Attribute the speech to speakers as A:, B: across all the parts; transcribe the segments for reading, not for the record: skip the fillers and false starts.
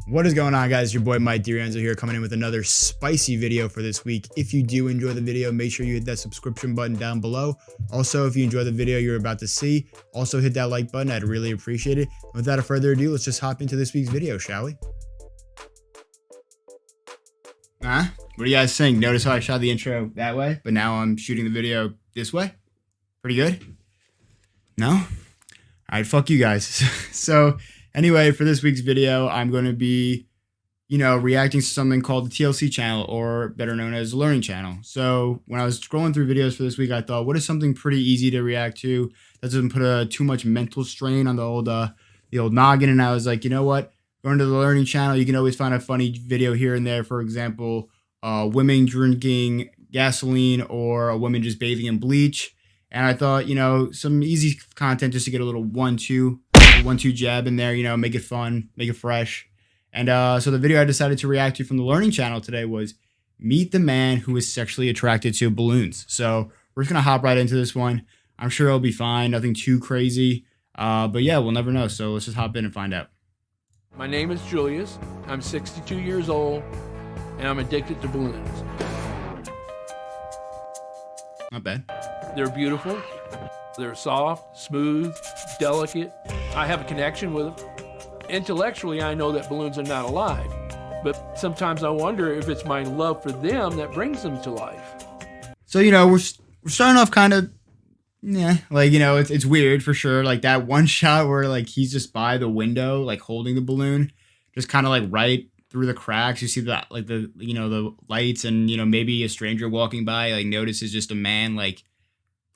A: What is going on, guys? Your boy Mike DiRienzo here, coming in with another spicy video for this week. If you do enjoy the video, make sure you hit that subscription button down below. Also, if you enjoy the video you're about to see, also hit that like button. I'd really appreciate it. Without further ado, let's just hop into this week's video, shall we? What do you guys think? Notice how I shot the intro that way, but now I'm shooting the video this way? Pretty good? No? All right, fuck you guys. So anyway, for this week's video, I'm going to be, reacting to something called the TLC channel, or better known as Learning Channel. So when I was scrolling through videos for this week, I thought, what is something pretty easy to react to that doesn't put too much mental strain on the old noggin? And I was like, you know what? Going to the Learning Channel, you can always find a funny video here and there. For example, women drinking gasoline or a woman just bathing in bleach. And I thought, some easy content just to get a little 1-2 jab in there, make it fun, make it fresh. And so the video I decided to react to from the Learning Channel today was Meet the Man Who is Sexually Attracted to Balloons. So we're just going to hop right into this one. I'm sure it'll be fine, nothing too crazy. But yeah, we'll never know. So let's just hop in and find out.
B: My name is Julius. I'm 62 years old, and I'm addicted to balloons.
A: Not bad.
B: They're beautiful. They're soft, smooth, delicate. I have a connection with them. Intellectually, I know that balloons are not alive, but sometimes I wonder if it's my love for them that brings them to life.
A: So, we're starting off kind of, it's weird for sure. Like that one shot where like he's just by the window, like holding the balloon, just kind of like right through the cracks. You see that, like the lights, and, maybe a stranger walking by, like notices just a man, like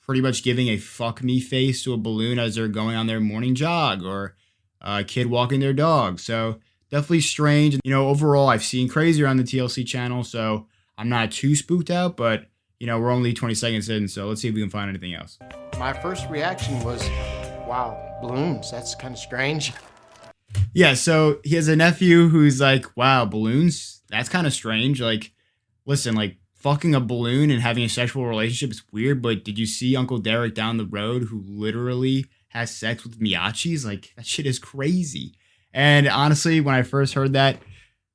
A: pretty much giving a fuck me face to a balloon as they're going on their morning jog, or a kid walking their dog. So definitely strange. Overall, I've seen crazier on the TLC channel, so I'm not too spooked out, but we're only 20 seconds in, so let's see if we can find anything else.
C: My first reaction was, wow, balloons, that's kind of strange.
A: Yeah, so he has a nephew who's like, wow, balloons? That's kind of strange. Like, listen, like, fucking a balloon and having a sexual relationship is weird, but did you see Uncle Derek down the road who literally has sex with Miyachis? Like, that shit is crazy. And honestly, when I first heard that,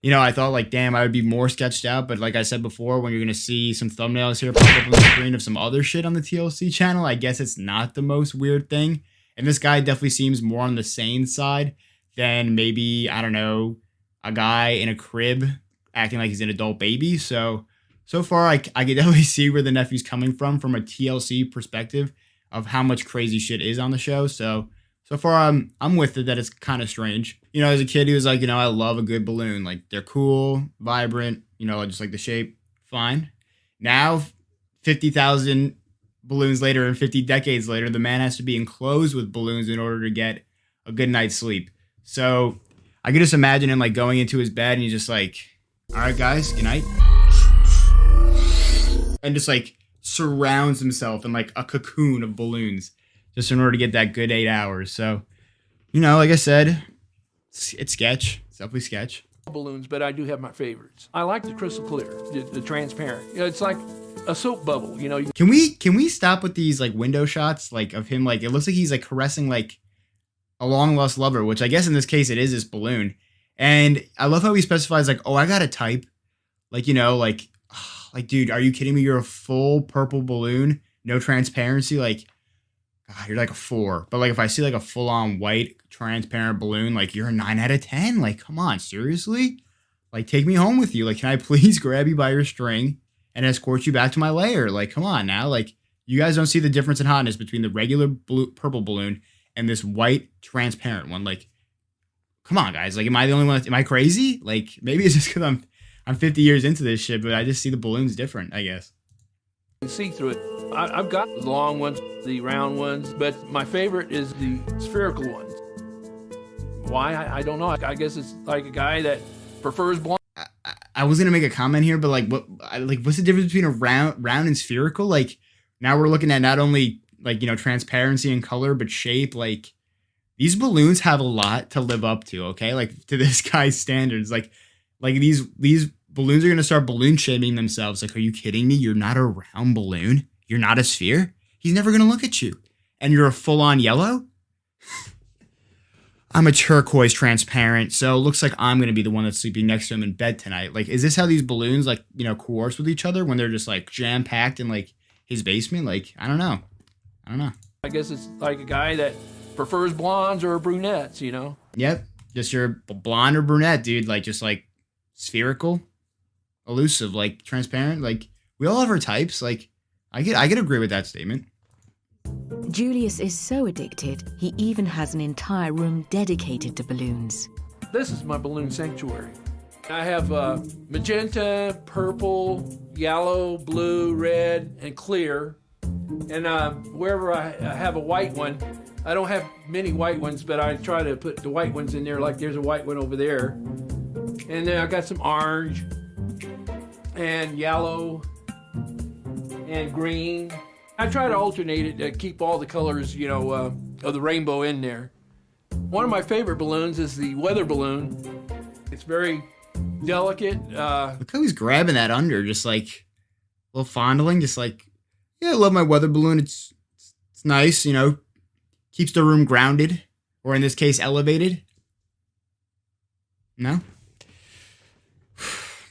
A: I thought like, damn, I would be more sketched out. But like I said before, when you're going to see some thumbnails here pop up on the screen of some other shit on the TLC channel, I guess it's not the most weird thing. And this guy definitely seems more on the sane side than maybe, I don't know, a guy in a crib acting like he's an adult baby. So far, I can definitely see where the nephew's coming from a TLC perspective of how much crazy shit is on the show. So far, I'm with it that it's kind of strange. As a kid, he was like, I love a good balloon. Like, they're cool, vibrant, I just like the shape. Fine. Now, 50,000 balloons later and 50 decades later, the man has to be enclosed with balloons in order to get a good night's sleep. So I could just imagine him like going into his bed and he's just like, all right, guys, good night. And just like surrounds himself in like a cocoon of balloons just in order to get that good 8 hours. So, like I said, it's sketch. It's definitely sketch.
B: Balloons, but I do have my favorites. I like the crystal clear, the transparent. It's like a soap bubble,
A: Can we stop with these like window shots, like of him, like it looks like he's like caressing like a long lost lover, which I guess in this case it is this balloon. And I love how he specifies like, oh, I got a type. Like, like, dude, are you kidding me? You're a full purple balloon, no transparency. Like, God, you're like a 4. But like, if I see like a full on white transparent balloon, like you're a 9 out of 10. Like, come on, seriously? Like, take me home with you. Like, can I please grab you by your string and escort you back to my lair? Like, come on now. Like, you guys don't see the difference in hotness between the regular purple balloon and this white transparent one. Like, come on, guys. Like, am I the only one? Am I crazy? Like, maybe it's just because I'm 50 years into this shit, but I just see the balloons different, I guess.
B: You can see through it. I've got the long ones, the round ones, but my favorite is the spherical ones. Why? I don't know. I guess it's like a guy that prefers blonde.
A: I was gonna make a comment here, but like, what's the difference between a round and spherical? Like, now we're looking at not only like transparency and color, but shape. Like, these balloons have a lot to live up to. Okay, like to this guy's standards. Like these balloons are gonna start balloon shaming themselves. Like, are you kidding me? You're not a round balloon. You're not a sphere. He's never gonna look at you, and you're a full on yellow. I'm a turquoise transparent, so it looks like I'm going to be the one that's sleeping next to him in bed tonight. Like, is this how these balloons, like, you know, coerce with each other when they're just, like, jam-packed in, like, his basement? Like, I don't know.
B: I guess it's like a guy that prefers blondes or brunettes, you know?
A: Yep. Just your blonde or brunette, dude. Like, just, like, spherical, elusive, like, transparent. Like, we all have our types. Like, I could agree with that statement.
D: Julius is so addicted, he even has an entire room dedicated to balloons.
B: This is my balloon sanctuary. I have magenta, purple, yellow, blue, red, and clear. And wherever I have a white one, I don't have many white ones, but I try to put the white ones in there, like there's a white one over there. And then I got some orange and yellow and green. I try to alternate it to keep all the colors, you know, of the rainbow in there. One of my favorite balloons is the weather balloon. It's very delicate.
A: Look how he's grabbing that under, just like a little fondling, just like, yeah, I love my weather balloon. It's nice, you know, keeps the room grounded, or in this case, elevated. No?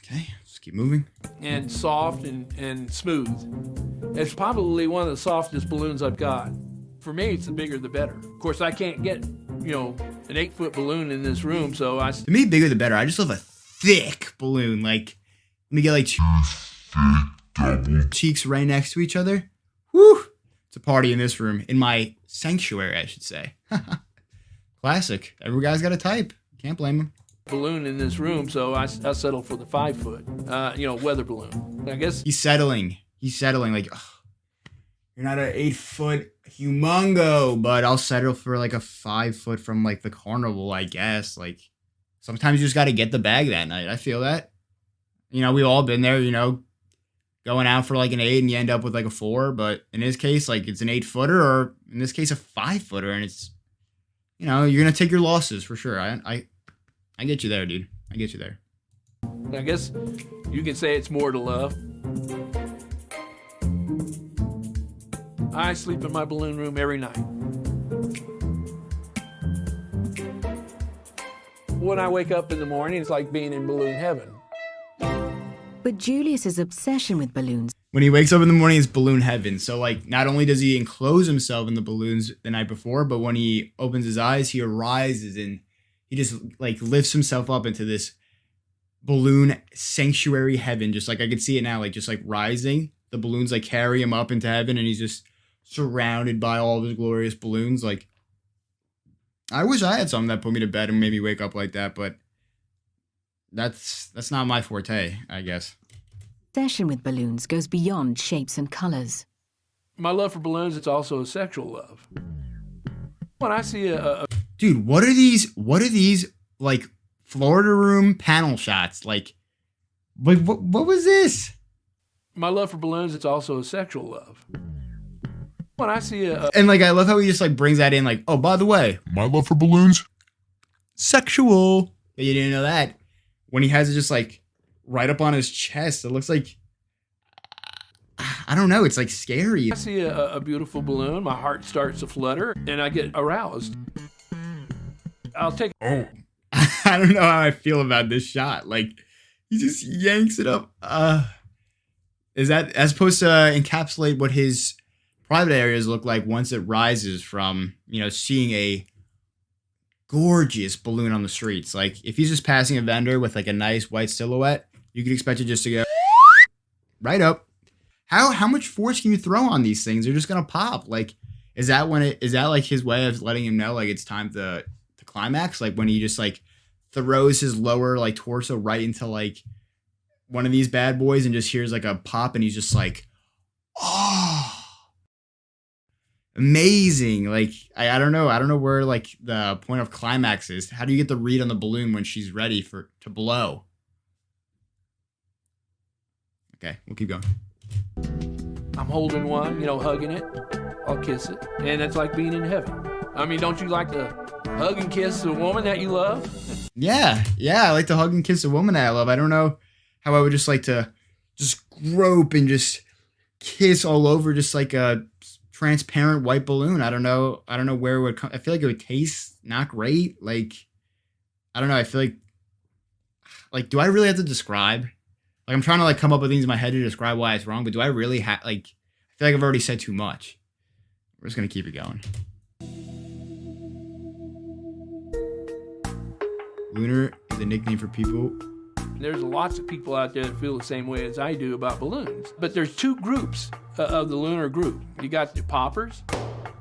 A: Okay, let's keep moving.
B: And soft and smooth. It's probably one of the softest balloons I've got. For me, it's the bigger the better. Of course, I can't get, you know, an 8-foot balloon in this room, so
A: To me, bigger the better. I just love a thick balloon. Like, let me get like double cheeks right next to each other. Woo! It's a party in this room. In my sanctuary, I should say. Classic. Every guy's got a type. Can't blame him.
B: Balloon in this room, so I settle for the 5-foot, you know, weather balloon. I guess
A: He's settling. Like, ugh, you're not an 8-foot humongo, but I'll settle for like a 5-foot from like the carnival, I guess. Like, sometimes you just got to get the bag that night. I feel that. You know, we've all been there, you know, going out for like an 8 and you end up with like a 4. But in his case, like, it's an 8-footer, or in this case, a 5-footer. And it's, you know, you're going to take your losses for sure. I get you there, dude. I get you there.
B: I guess you could say it's more to love. I sleep in my balloon room every night. When I wake up in the morning, it's like being in balloon heaven.
D: But Julius's obsession with balloons
A: When he wakes up in the morning, it's balloon heaven. So, like, not only does he enclose himself in the balloons the night before, but when he opens his eyes, he arises and he just, like, lifts himself up into this balloon sanctuary heaven. Just like I could see it now, like, just like rising. The balloons, like, carry him up into heaven, and he's just surrounded by all of his glorious balloons. Like, I wish I had something that put me to bed and made me wake up like that, but that's not my forte, I guess.
D: obsession with balloons goes beyond shapes and colors.
B: My love for balloons, it's also a sexual love. When I see
A: Dude, what are these like Florida room panel shots? Like what was this?
B: my love for balloons, it's also a sexual love. When I see
A: And like I love how he just like brings that in, like, oh, by the way,
E: My love for balloons?
A: sexual. But you didn't know that. When he has it just like right up on his chest, it looks like, I don't know, it's like scary.
B: I see a beautiful balloon, my heart starts to flutter, and I get aroused. I'll take.
A: Oh, I don't know how I feel about this shot. Like, he just yanks it up. Is that as supposed to encapsulate what his private areas look like once it rises from, you know, seeing a gorgeous balloon on the streets? Like, if he's just passing a vendor with like a nice white silhouette, you could expect it just to go right up. How much force can you throw on these things? They're just gonna pop. Like, is that like his way of letting him know like it's time to climax? Like when he just like throws his lower like torso right into like one of these bad boys and just hears like a pop and he's just like, oh, amazing. Like I don't know where like the point of climax is. How do you get the read on the balloon when she's ready to blow? Okay, we'll keep going.
B: I'm holding one, you know, hugging it. I'll kiss it, and it's like being in heaven. I mean, don't you like to hug and kiss a woman that you love?
A: Yeah, I like to hug and kiss a woman that I love. I don't know how I would just like to just grope and just kiss all over just like a transparent white balloon. I don't know where it would come. I feel like it would taste not great. Like, I don't know. I feel like, do I really have to describe? Like, I'm trying to like come up with things in my head to describe why it's wrong, but do I really have, like, I feel like I've already said too much. We're just going to keep it going. Lunar is a nickname for people.
B: There's lots of people out there that feel the same way as I do about balloons. But there's two groups of the lunar group. You got the poppers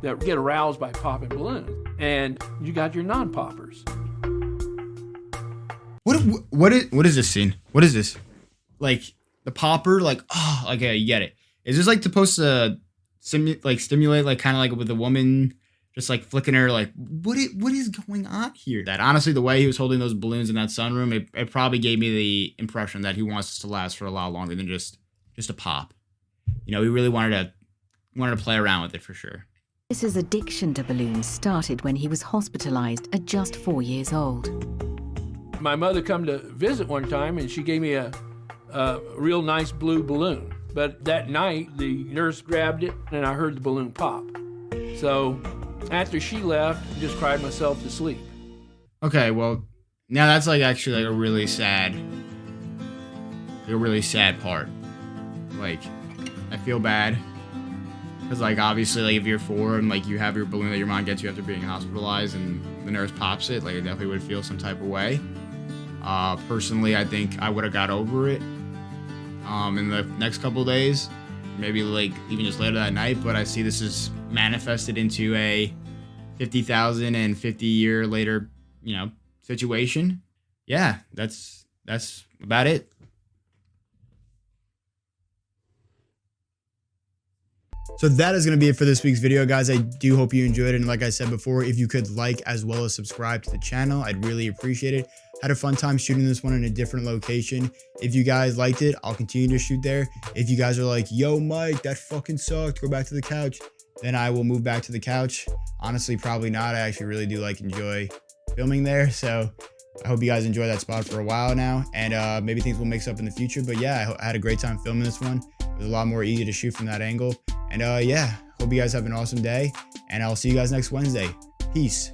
B: that get aroused by popping balloons, and you got your non-poppers.
A: What is this scene? What is this? Like the popper, like, oh, okay, you get it. Is this like supposed to stimulate, like kind of like with the woman just like flicking her, like what is going on here? That honestly, the way he was holding those balloons in that sunroom, it probably gave me the impression that he wants us to last for a lot longer than just a pop. You know, he really wanted to play around with it for sure.
D: Julius's addiction to balloons started when he was hospitalized at just 4 years old.
B: My mother come to visit one time, and she gave me a real nice blue balloon. But that night, the nurse grabbed it, and I heard the balloon pop. So after she left, I just cried myself to sleep.
A: Okay, well, now that's like actually like a really sad part. Like, I feel bad because like obviously like if you're 4 and like you have your balloon that your mom gets you after being hospitalized and the nurse pops it, like I definitely would feel some type of way. Personally, I think I would have got over it in the next couple of days, maybe like even just later that night. But I see this is manifested into a 50,000 and 50 year later, you know, situation. Yeah, that's about it. So that is going to be it for this week's video, guys. I do hope you enjoyed it. And like I said before, if you could like as well as subscribe to the channel, I'd really appreciate it. Had a fun time shooting this one in a different location. If you guys liked it, I'll continue to shoot there. If you guys are like, yo, Mike, that fucking sucked, go back to the couch, then I will move back to the couch. Honestly, probably not. I actually really do enjoy filming there. So I hope you guys enjoy that spot for a while now. And maybe things will mix up in the future. But yeah, I had a great time filming this one. It was a lot more easy to shoot from that angle. And yeah, hope you guys have an awesome day. And I'll see you guys next Wednesday. Peace.